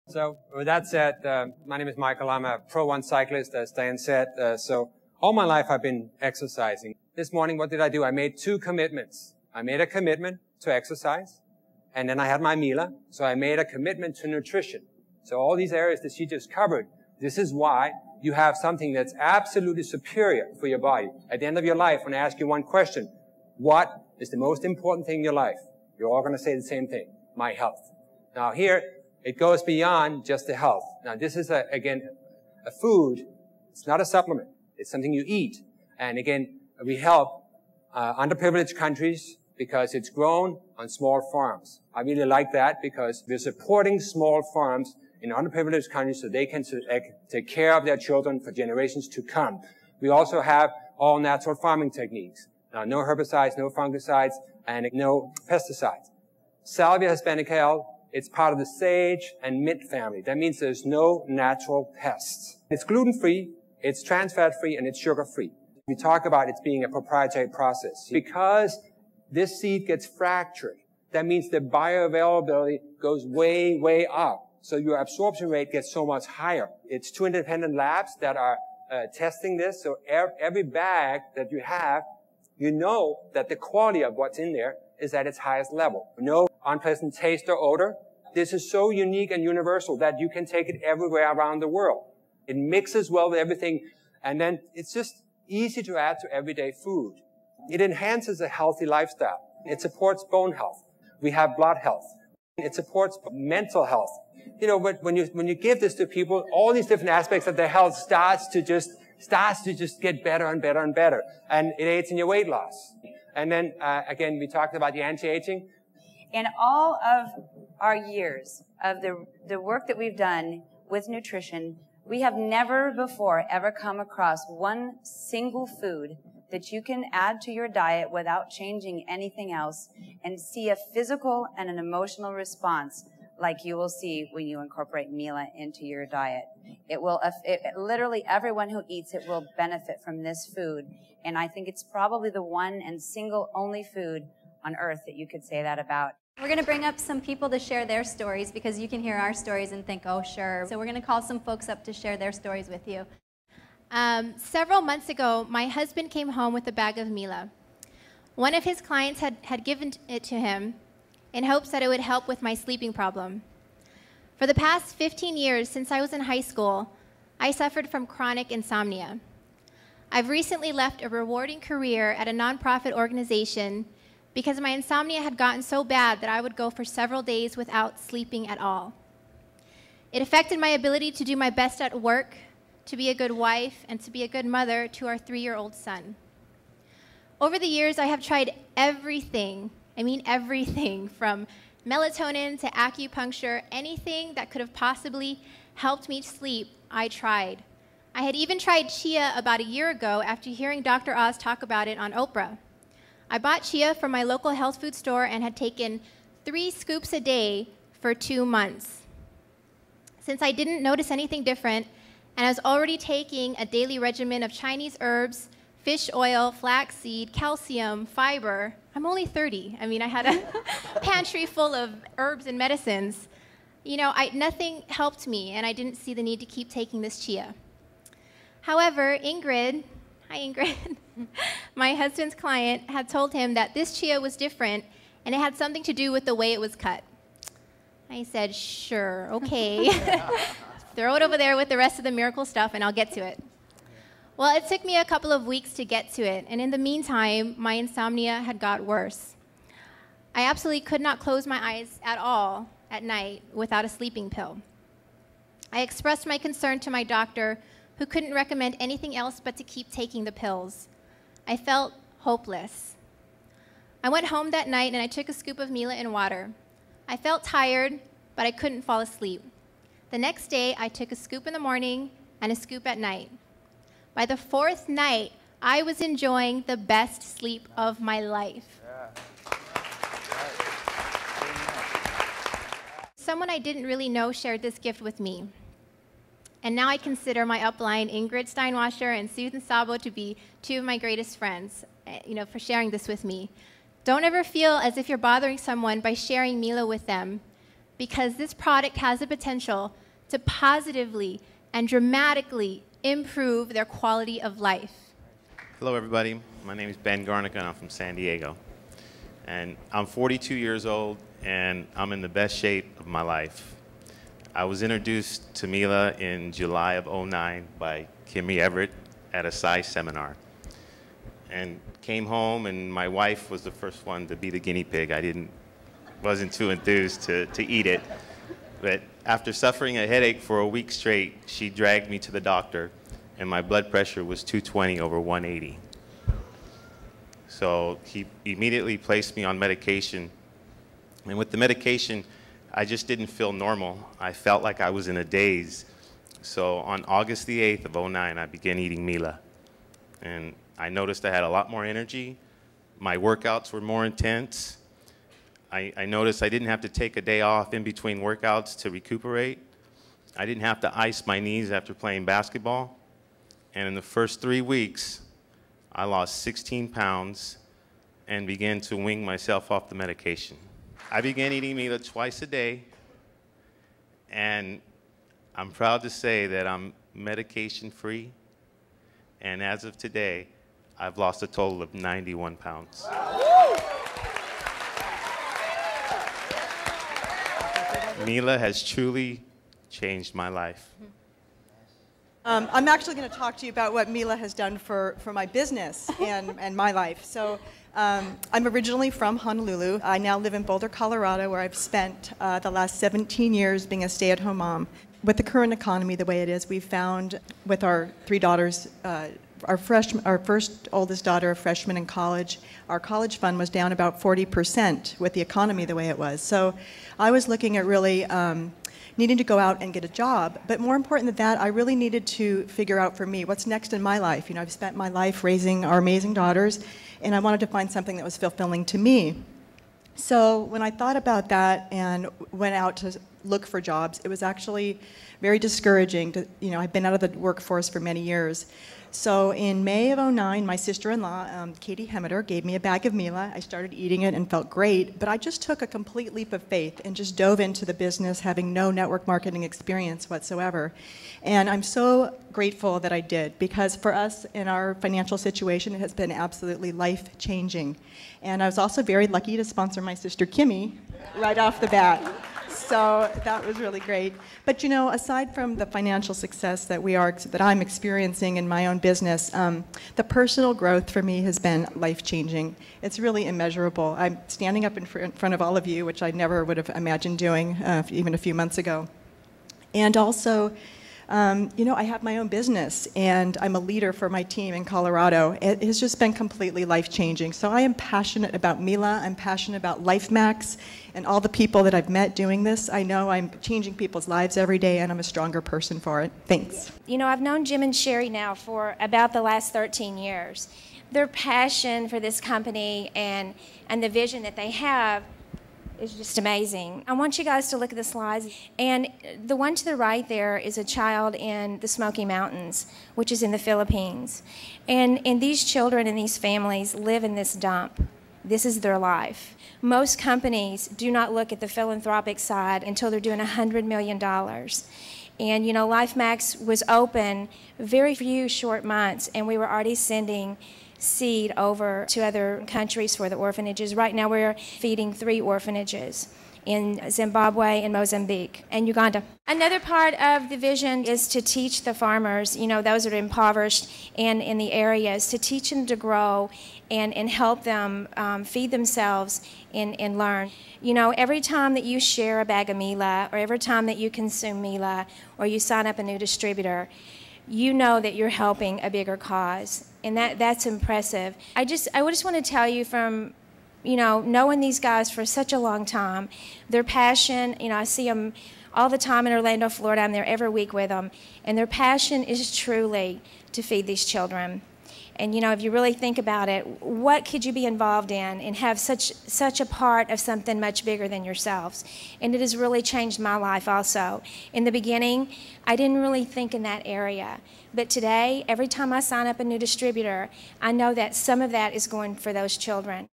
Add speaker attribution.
Speaker 1: So with that said, my name is Michael. I'm a Pro 1 cyclist, as Diane said. So all my life I've been exercising. This morning, what did I do? I made two commitments. I made a commitment to exercise, and then I had my Mila. So I made a commitment to nutrition. So all these areas that she just covered, this is why you have something that's absolutely superior for your body. At the end of your life, when I ask you one question, what is the most important thing in your life? You're all going to say the same thing, my health. Now here, it goes beyond just the health. Now this is, again, a food. It's not a supplement. It's something you eat. And again, we help underprivileged countries because it's grown on small farms. I really like that because we're supporting small farms in underprivileged countries so they can take care of their children for generations to come. We also have all natural farming techniques. Now, no herbicides, no fungicides, and no pesticides. Salvia hispanica, it's part of the sage and mint family. That means there's no natural pests. It's gluten-free, it's trans fat-free, and it's sugar-free. We talk about it being a proprietary process. Because this seed gets fractured, that means the bioavailability goes way, way up. So your absorption rate gets so much higher. It's two independent labs that are testing this. So every bag that you have, you know that the quality of what's in there is at its highest level. No unpleasant taste or odor. This is so unique and universal that you can take it everywhere around the world. It mixes well with everything, and then it's just easy to add to everyday food. It enhances a healthy lifestyle. It supports bone health. We have blood health. It supports mental health. You know, when you give this to people, all these different aspects of their health starts to just get better and better and better. And it aids in your weight loss. And then, again, we talked about the anti-aging.
Speaker 2: In all of our years of the work that we've done with nutrition, we have never before ever come across one single food that you can add to your diet without changing anything else and see a physical and an emotional response like you will see when you incorporate Mila into your diet. Literally everyone who eats it will benefit from this food. And I think it's probably the one and single only food on earth that you could say that about.
Speaker 3: We're going to bring up some people to share their stories because you can hear our stories and think, oh, sure. So we're going to call some folks up to share their stories with you. Several months ago, my husband came home with a bag of Mila. One of his clients had given it to him in hopes that it would help with my sleeping problem. For the past 15 years, since I was in high school, I suffered from chronic insomnia. I've recently left a rewarding career at a nonprofit organization because my insomnia had gotten so bad that I would go for several days without sleeping at all. It affected my ability to do my best at work, to be a good wife, and to be a good mother to our 3-year-old son. Over the years, I have tried everything. I mean everything, from melatonin to acupuncture, anything that could have possibly helped me sleep, I tried. I had even tried chia about a year ago after hearing Dr. Oz talk about it on Oprah. I bought chia from my local health food store and had taken 3 scoops a day for 2 months. Since I didn't notice anything different, and I was already taking a daily regimen of Chinese herbs, fish oil, flaxseed, calcium, fiber. I'm only 30. I mean, I had a pantry full of herbs and medicines. You know, nothing helped me, and I didn't see the need to keep taking this chia. However, Ingrid, hi Ingrid, my husband's client had told him that this chia was different, and it had something to do with the way it was cut. I said, sure, okay. Throw it over there with the rest of the miracle stuff, and I'll get to it. Well, it took me a couple of weeks to get to it, and in the meantime, my insomnia had got worse. I absolutely could not close my eyes at all at night without a sleeping pill. I expressed my concern to my doctor, who couldn't recommend anything else but to keep taking the pills. I felt hopeless. I went home that night, and I took a scoop of Mila in water. I felt tired, but I couldn't fall asleep. The next day, I took a scoop in the morning and a scoop at night. By the 4th night, I was enjoying the best sleep of my life. Someone I didn't really know shared this gift with me. And now I consider my upline, Ingrid Steinwasser and Susan Sabo, to be 2 of my greatest friends, for sharing this with me. Don't ever feel as if you're bothering someone by sharing Mila with them. because this product has the potential to positively and dramatically improve their quality of life.
Speaker 4: Hello, everybody. My name is Ben Garnica, and I'm from San Diego. And I'm 42 years old, and I'm in the best shape of my life. I was introduced to Mila in July of '09 by Kimmy Everett at a size seminar. And came home, and my wife was the first one to be the guinea pig. Wasn't too enthused to eat it. But after suffering a headache for a week straight, she dragged me to the doctor, and my blood pressure was 220 over 180. So he immediately placed me on medication. And with the medication, I just didn't feel normal. I felt like I was in a daze. So on August the 8th of '09, I began eating Mila. And I noticed I had a lot more energy. My workouts were more intense. I noticed I didn't have to take a day off in between workouts to recuperate. I didn't have to ice my knees after playing basketball. And in the first 3 weeks, I lost 16 pounds and began to wean myself off the medication. I began eating Mila twice a day, and I'm proud to say that I'm medication-free. And as of today, I've lost a total of 91 pounds. Mila has truly changed my life.
Speaker 5: I'm actually going to talk to you about what Mila has done for my business and my life. So I'm originally from Honolulu. I now live in Boulder, Colorado, where I've spent the last 17 years being a stay-at-home mom. With the current economy the way it is, we've found with our 3 daughters, our first oldest daughter, a freshman in college, our college fund was down about 40% with the economy the way it was. So I was looking at really needing to go out and get a job. But more important than that, I really needed to figure out for me what's next in my life. You know, I've spent my life raising our amazing daughters, and I wanted to find something that was fulfilling to me. So when I thought about that and went out to look for jobs, it was actually very discouraging. I've been out of the workforce for many years. So in May of '09, my sister-in-law, Katie Hemmeter, gave me a bag of Mila. I started eating it and felt great, but I just took a complete leap of faith and just dove into the business, having no network marketing experience whatsoever. And I'm so grateful that I did, because for us in our financial situation, it has been absolutely life-changing. And I was also very lucky to sponsor my sister Kimmy right off the bat. So that was really great. But aside from the financial success that I'm experiencing in my own business, the personal growth for me has been life-changing. It's really immeasurable. I'm standing up in front of all of you, which I never would have imagined doing even a few months ago. And also, I have my own business, and I'm a leader for my team in Colorado. It has just been completely life-changing. So I am passionate about Mila. I'm passionate about Lifemax and all the people that I've met doing this. I know I'm changing people's lives every day, and I'm a stronger person for it. Thanks.
Speaker 6: I've known Jim and Sherry now for about the last 13 years. Their passion for this company and the vision that they have is just amazing. I want you guys to look at the slides. And the one to the right there is a child in the Smoky Mountains, which is in the Philippines. And these children and these families live in this dump. This is their life. Most companies do not look at the philanthropic side until they're doing $100 million. And Lifemax was open very few short months, and we were already sending seed over to other countries for the orphanages. Right now we're feeding 3 orphanages in Zimbabwe and Mozambique and Uganda. Another part of the vision is to teach the farmers, those that are impoverished and in the areas, to teach them to grow and help them feed themselves and learn. Every time that you share a bag of Mila, or every time that you consume Mila, or you sign up a new distributor, you know that you're helping a bigger cause, and that's impressive. I just want to tell you from, knowing these guys for such a long time, their passion, I see them all the time in Orlando, Florida. I'm there every week with them, and their passion is truly to feed these children. And if you really think about it, what could you be involved in and have such a part of something much bigger than yourselves? And it has really changed my life also. In the beginning, I didn't really think in that area. But today, every time I sign up a new distributor, I know that some of that is going for those children.